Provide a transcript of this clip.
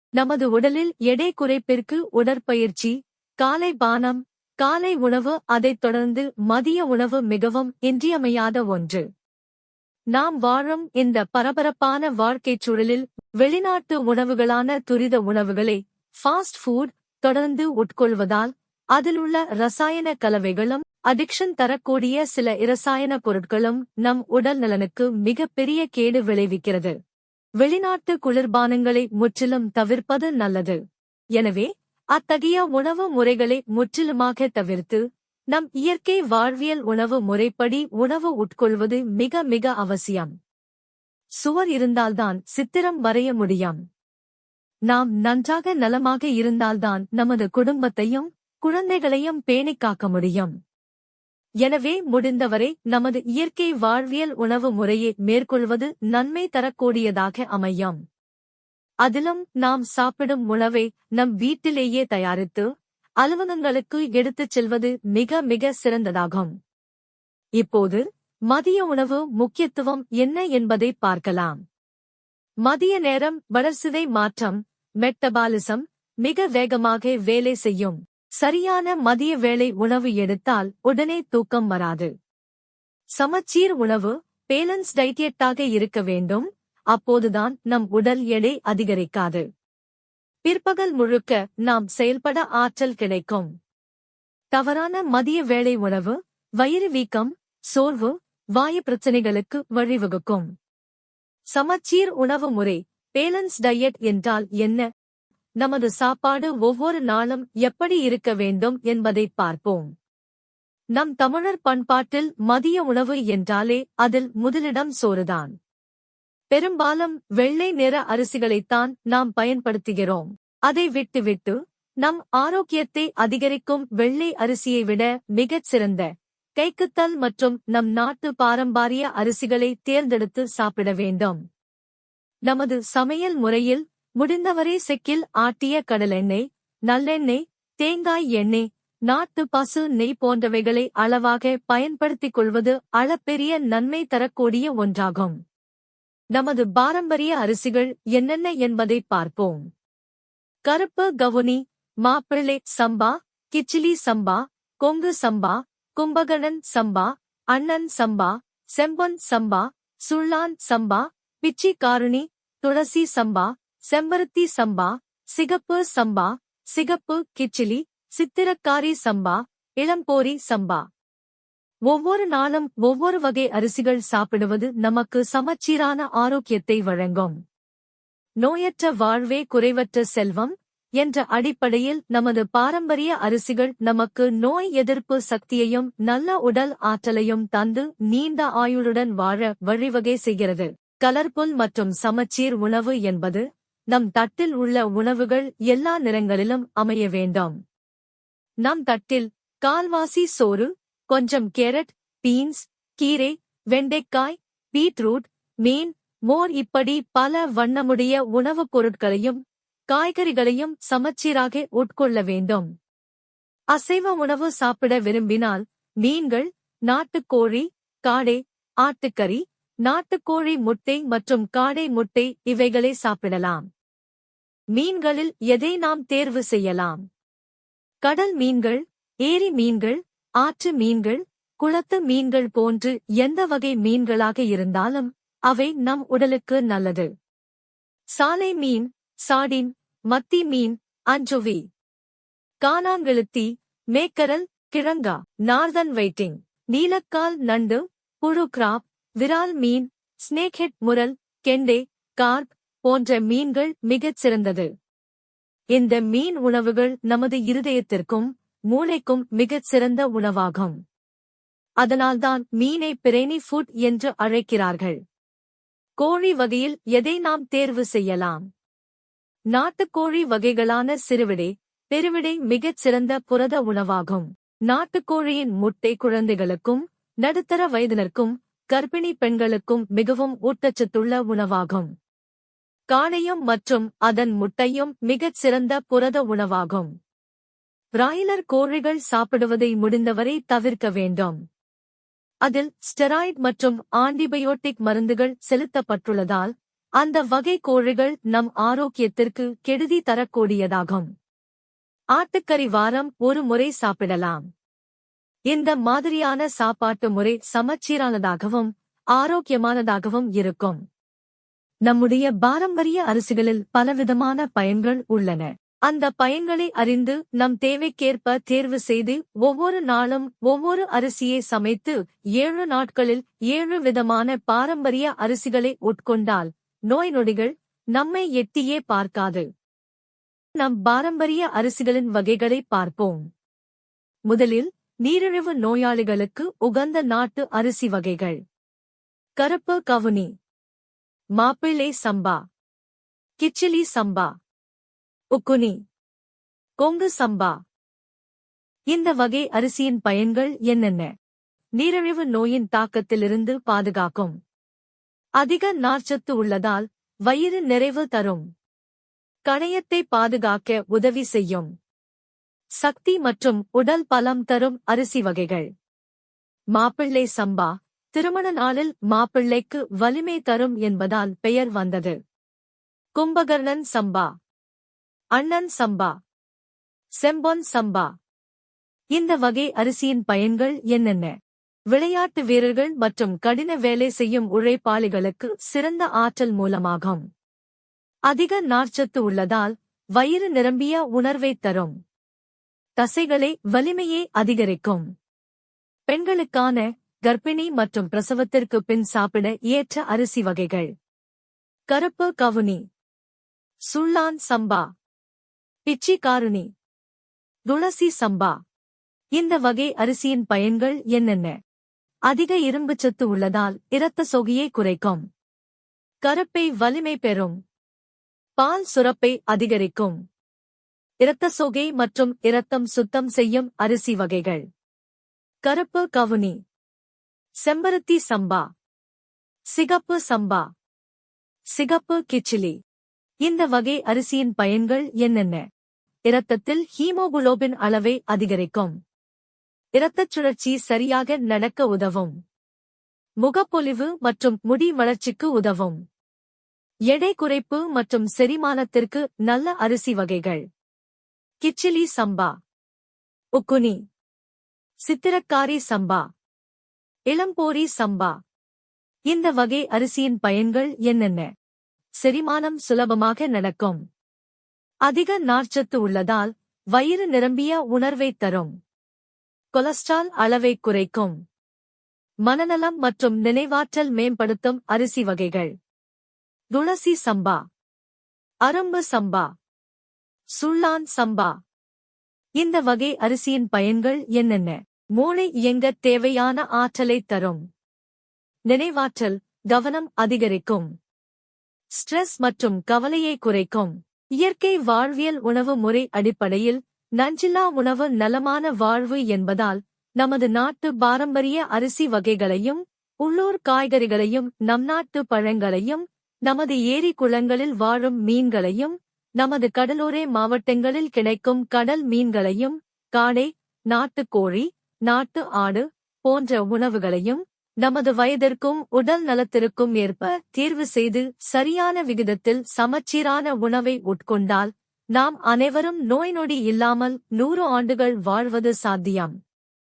நமது உடலில் எடை குறைப்பிற்கு உடற்பயிற்சி, காலை பானம், காலை உணவு அதைத் தொடர்ந்து மதிய உணவு மிகவும் இன்றியமையாத ஒன்று. நாம் வாழும் இந்த பரபரப்பான வாழ்க்கைச் சூழலில் வெளிநாட்டு உணவுகளான துரித உணவுகளை ஃபாஸ்ட் ஃபுட் தொடர்ந்து உட்கொள்வதால் அதிலுள்ள ரசாயன கலவைகளும் அடிக்ஷன் தரக்கூடிய சில இரசாயன பொருட்களும் நம் உடல் நலனுக்கு மிகப்பெரிய கேடு விளைவிக்கிறது. வெளிநாட்டு குளிர்பானங்களை முற்றிலும் தவிர்ப்பது நல்லது. எனவே அத்தகைய உணவு முறைகளை முற்றிலுமாக தவிர்த்து நம் இயற்கை வாழ்வியல் உணவு முறைப்படி உணவு உட்கொள்வது மிக மிக அவசியம். சுவர் இருந்தால்தான் சித்திரம் வரைய முடியும். நாம் நன்றாக நலமாக இருந்தால்தான் நமது குடும்பத்தையும் குழந்தைகளையும் பேணிக் காக்க முடியும். எனவே முடிந்தவரை நமது இயற்கை வாழ்வியல் உணவு முறையை மேற்கொள்வது நன்மை தரக்கூடியதாக அமையும். அதிலும் நாம் சாப்பிடும் உணவை நம் வீட்டிலேயே தயாரித்து அலுவலகங்களுக்கு எடுத்துச் செல்வது மிக மிக சிறந்ததாகும். இப்போது மதிய உணவு முக்கியத்துவம் என்ன என்பதை பார்க்கலாம். மதிய நேரம் வளர்சிதை மாற்றம், மெட்டபாலிசம் மிக வேகமாக வேலை செய்யும். சரியான மதிய வேளை உணவு எடுத்தால் உடனே தூக்கம் வராது. சமச்சீர் உணவு, பேலன்ஸ் டயட்டாக இருக்க வேண்டும். அப்போதுதான் நம் உடல் எடை அதிகரிக்காது. பிற்பகல் முழுக்க நாம் செயல்பட ஆற்றல் கிடைக்கும். தவறான மதிய வேளை உணவு வயிறு வீக்கம், சோர்வு, வாயு பிரச்சனைகளுக்கு வழிவகுக்கும். சமச்சீர் உணவு முறை, பேலன்ஸ் டயட் என்றால் என்ன? நமது சாப்பாடு ஒவ்வொரு நாளும் எப்படி இருக்க வேண்டும் என்பதை பார்ப்போம். நம் தமிழர் பண்பாட்டில் மதிய உணவு என்றாலே அதில் முதலிடம் சோறுதான். பெரும்பாலும் வெள்ளை நிற அரிசிகளைத்தான் நாம் பயன்படுத்துகிறோம். அதை விட்டுவிட்டு நம் ஆரோக்கியத்தை அதிகரிக்கும் வெள்ளை அரிசியை விட மிகச் சிறந்த கைக்குத்தல் மற்றும் நம் நாட்டு பாரம்பரிய அரிசிகளை தேர்ந்தெடுத்து சாப்பிட வேண்டும். நமது சமையல் முறையில் முடிந்தவரை செக்கில் ஆட்டிய கடலெண்ணெய், நல்லெண்ணெய், தேங்காய் எண்ணெய், நாட்டு பசு நெய் போன்றவைகளை அளவாக பயன்படுத்திக் கொள்வது அளப்பெரிய நன்மை தரக்கூடிய ஒன்றாகும். நமது பாரம்பரிய அரிசிகள் என்னென்ன என்பதை பார்ப்போம். கருப்பு கவுனி, மாப்பிள்ளை சம்பா, கிச்சிலி சம்பா, கொங்கு சம்பா, கும்பகணன் சம்பா, அண்ணன் சம்பா, செம்பொன் சம்பா, சுள்ளான் சம்பா, பிச்சி காருணி, துளசி சம்பா, செம்பருத்தி சம்பா, சிகப்பு சம்பா, சிகப்பு கிச்சிலி, சித்திரக்காரி சம்பா, இளம்போரி சம்பா. ஒவ்வொரு நாளும் ஒவ்வொரு வகை அரிசிகள் சாப்பிடுவது நமக்கு சமச்சீரான ஆரோக்கியத்தை வழங்கும். நோயற்ற வாழ்வே குறைவற்ற செல்வம் என்ற அடிப்படையில் நமது பாரம்பரிய அரிசிகள் நமக்கு நோய் எதிர்ப்பு சக்தியையும் நல்ல உடல் ஆற்றலையும் தந்து நீண்ட ஆயுளுடன் வாழ வழிவகை செய்கிறது. கலர்ஃபுல் மற்றும் சமச்சீர் உணவு என்பது நம் தட்டில் உள்ள உணவுகள் எல்லா நிறங்களிலும் அமைய வேண்டும். நம் தட்டில் கால்வாசி சோறு, கொஞ்சம் கேரட், பீன்ஸ், கீரை, வெண்டைக்காய், பீட்ரூட், மீன், மோர் இப்படி பல வண்ணமுடைய உணவுப் பொருட்களையும் காய்கறிகளையும் சமச்சீராக உட்கொள்ள வேண்டும். அசைவ உணவு சாப்பிட விரும்பினால் மீன்கள், நாட்டுக்கோழி, காடை, ஆட்டுக்கறி, நாட்டுக்கோழி முட்டை மற்றும் காடை முட்டை இவைகளை சாப்பிடலாம். மீன்களில் எதை நாம் தேர்வு செய்யலாம்? கடல் மீன்கள், ஏரி மீன்கள், ஆற்று மீன்கள், குளத்து மீன்கள் போன்று எந்த வகை மீன்களாக இருந்தாலும் அவை நம் உடலுக்கு நல்லது. சாலை மீன், சாடின், மத்தி மீன், அஞ்சோவி, கானாங்கெளுத்தி, மேக்கரல், கிழங்கா, நார்தன் வைட்டிங், நீலக்கால் நண்டு, புழு கிராப், விரால் மீன், ஸ்னேக்ஹெட் முரல், கெண்டே, கார்ப் போன்ற மீன்கள் மிகச் சிறந்தது. இந்த மீன் உணவுகள் நமது இருதயத்திற்கும் மூளைக்கும் மிகச் சிறந்த உணவாகும். அதனால்தான் மீனை பிரைனி ஃபுட் என்று அழைக்கிறார்கள். கோழி வகையில் எதை நாம் தேர்வு செய்யலாம்? நாட்டுக்கோழி வகைகளான சிறுவிடை, பெருவிடை மிகச் சிறந்த புரத உணவாகும். நாட்டுக்கோழியின் முட்டை குழந்தைகளுக்கும் நடுத்தர வயதினருக்கும் கர்ப்பிணி பெண்களுக்கும் மிகவும் ஊட்டச்சத்துள்ள உணவாகும். காடையும் மற்றும் அதன் முட்டையும் மிகச் சிறந்த புரத உணவாகும். பிராய்லர் கோழிகள் சாப்பிடுவதை முடிந்தவரை தவிர்க்க வேண்டும். அதில் ஸ்டெராய்டு மற்றும் ஆன்டிபயோட்டிக் மருந்துகள் செலுத்தப்பட்டுள்ளதால் அந்த வகை கோழிகள் நம் ஆரோக்கியத்திற்கு கெடுதி தரக்கூடியதாகும். ஆட்டுக்கறி வாரம் ஒரு முறை சாப்பிடலாம். இந்த மாதிரியான சாப்பாட்டு முறை சமச்சீரானதாகவும் ஆரோக்கியமானதாகவும் இருக்கும். நம்முடைய பாரம்பரிய அரிசிகளில் பலவிதமான பயன்கள் உள்ளன. அந்த பயன்களை அறிந்து நம் தேவைக்கேற்ப தேர்வு செய்து ஒவ்வொரு நாளும் ஒவ்வொரு அரிசியை சமைத்து 7 நாட்களில் 7 விதமான பாரம்பரிய அரிசிகளை உட்கொண்டால் நோய் நொடிகள் நம்மை எட்டியே பார்க்காது. நம் பாரம்பரிய அரிசிகளின் வகைகளை பார்ப்போம். முதலில் நீரிழிவு நோயாளிகளுக்கு உகந்த நாட்டு அரிசி வகைகள். கருப்பு கவுனி, மாப்பிள்ளை சம்பா, கிச்சிலி சம்பா, உக்குனி, கொங்கு சம்பா. இந்த வகை அரிசியின் பயன்கள் என்னென்ன? நீரிழிவு நோயின் தாக்கத்திலிருந்து பாதுகாக்கும். அதிக நார்ச்சத்து உள்ளதால் வயிறு நிறைவு தரும். கணையத்தை பாதுகாக்க உதவி செய்யும். சக்தி மற்றும் உடல் பலம் தரும் அரிசி வகைகள். மாப்பிள்ளை சம்பா, திருமண நாளில் மாப்பிள்ளைக்கு வலிமை தரும் என்பதால் பெயர் வந்தது. கும்பகர்ணன் சம்பா, அண்ணன் சம்பா, செம்பொன் சம்பா. இந்த வகை அரிசியின் பயன்கள் என்னென்ன? விளையாட்டு வீரர்கள் மற்றும் கடின வேலை செய்யும் உழைப்பாளிகளுக்கு சிறந்த ஆற்றல் மூலமாகும். அதிக நார்ச்சத்து உள்ளதால் வயிறு நிரம்பிய உணர்வைத் தரும். தசைகளை வலிமையை அதிகரிக்கும். பெண்களுக்கான கர்ப்பிணி மற்றும் பிரசவத்திற்கு பின் சாப்பிட ஏற்ற அரிசி வகைகள். கருப்பு கவுனி, சுள்ளான் சம்பா, பிச்சி காருணி, துளசி சம்பா. இந்த வகை அரிசியின் பயன்கள் என்னென்ன? அதிக இரும்புச்சத்து உள்ளதால் இரத்த சோகையை குறைக்கும். கருப்பை வலிமை பெறும். பால் சுரப்பை அதிகரிக்கும். இரத்த சோகை மற்றும் இரத்தம் சுத்தம் செய்யும் அரிசி வகைகள். கருப்பு கவுனி, செம்பருத்தி சம்பா, சிகப்பு சம்பா, சிகப்பு கிச்சிலி. இந்த வகை அரிசியின் பயன்கள் என்னென்ன? இரத்தத்தில் ஹீமோகுளோபின் அளவை அதிகரிக்கும். இரத்தச் சுழற்சி சரியாக நடக்க உதவும். முகப்பொலிவு மற்றும் முடி வளர்ச்சிக்கு உதவும். எடை குறைப்பு மற்றும் செரிமானத்திற்கு நல்ல அரிசி வகைகள். கிச்சிலி சம்பா, உக்குனி, சித்திரக்காரி சம்பா, இளம்போரி சம்பா. இந்த வகை அரிசியின் பயன்கள் என்னென்ன? செரிமானம் சுலபமாக நடக்கும். அதிக நார்ச்சத்து உள்ளதால் வயிறு நிரம்பிய உணர்வைத் தரும். கொலஸ்ட்ரால் அளவை குறைக்கும். மனநலம் மற்றும் நினைவாற்றல் மேம்படுத்தும் அரிசி வகைகள். துளசி சம்பா, அரும்பு சம்பா, சுள்ளான் சம்பா. இந்த வகை அரிசியின் பயன்கள் என்னென்ன? மூளை இயங்கத் தேவையான ஆற்றலைத் தரும். நினைவாற்றல், கவனம் அதிகரிக்கும். ஸ்ட்ரெஸ் மற்றும் கவலையை குறைக்கும். இயற்கை வாழ்வியல் உணவு முறை அடிப்படையில் நஞ்சில்லா உணவு நலமான வாழ்வு என்பதால் நமது நாட்டு பாரம்பரிய அரிசி வகைகளையும் உள்ளூர் காய்கறிகளையும் நம் நாட்டு பழங்களையும் நமது ஏரி குளங்களில் வாழும் மீன்களையும் நமது கடலோர மாவட்டங்களில் கிடைக்கும் கடல் மீன்களையும் காடை, நாட்டுக்கோழி, நாட்டு ஆடு போன்ற உணவுகளையும் நமது வயதிற்கும் உடல் நலத்திற்கும் ஏற்ப தேர்வு செய்து சரியான விகிதத்தில் சமச்சீரான உணவை உட்கொண்டால் நாம் அனைவரும் நோய் நொடி இல்லாமல் 100 ஆண்டுகள் வாழ்வது சாத்தியம்.